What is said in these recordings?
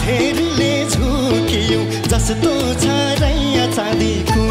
धेरैले झुकियो जस्तो छ रैया चाँदीको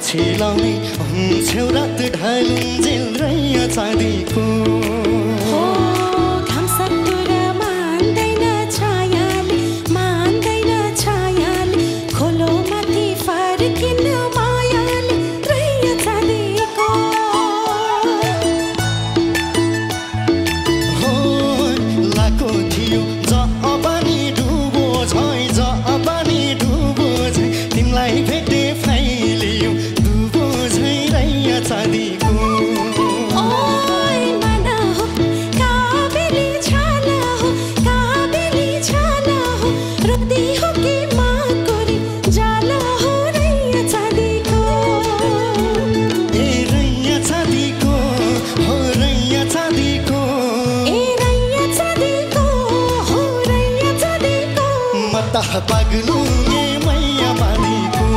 छिलाउने हुन्छौ रात ढालुन्जेल रैया चाँदीको हो घाम सत्तुर मान्दैन छायाले खोलो माथि फर्किन मायाले रैया चाँदीको हो लाको थियो जवानी डुबो झै जवानी डुबो झै तिमीलाई भेटे फैलियो चाँदीको ओइ मन हो काबेली छाला हो रुदी हो कि माकोरी जाला हो रैया चाँदीको ए रैया चाँदीको हो रैया चाँदीको ए रैया चाँदीको हो रैया चाँदीको म त पगलुङ्गे मैया मालीको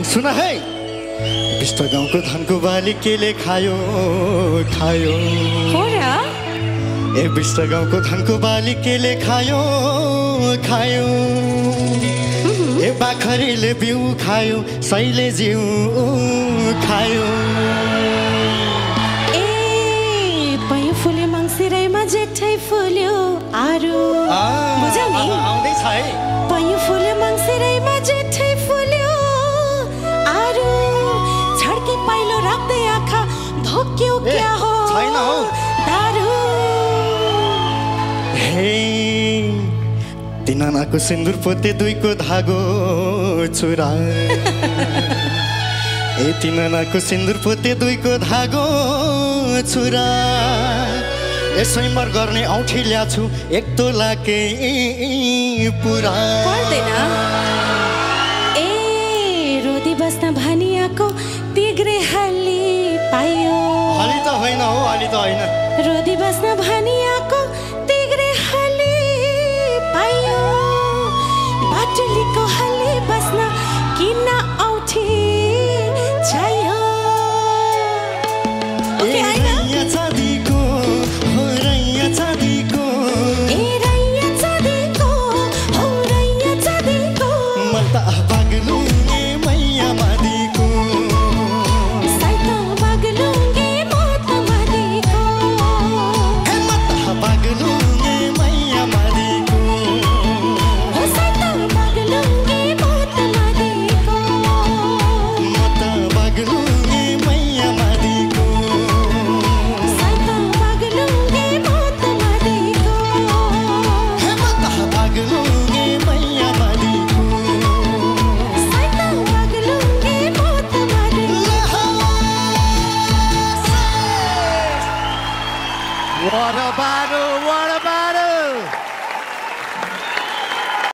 सुन है विष्ट गाउँको धानको बाली केले खायो हो र ए विष्ट गाउँको धानको बाली केले खायो ए बाखरीले बिउ खायो सैले जिउ खायो ए पय फुले मङ्सिरैमा जेठै फुल्यो आरु बुझ्यौ नि आउँदैछ है पय फुले मङ्सिरैमा जेठै फुल्यो आरु छड्के पाइलो राख्दै आँखा धोक्यो क्या हो छैन हो दारु हे तिनानाको सिन्दुर पोते दुईको धागो चुरा ए तिनानाको सिन्दुर पोते दुईको धागो चुरा यसैमर गर्ने औठी ल्याछु एक तोलाकै पुरा पर्दैन ए रोदी बस्न भनिएको तिग्रे हल्ली पायो हली त होइन हो हली त होइन रोदी बस्न भनिया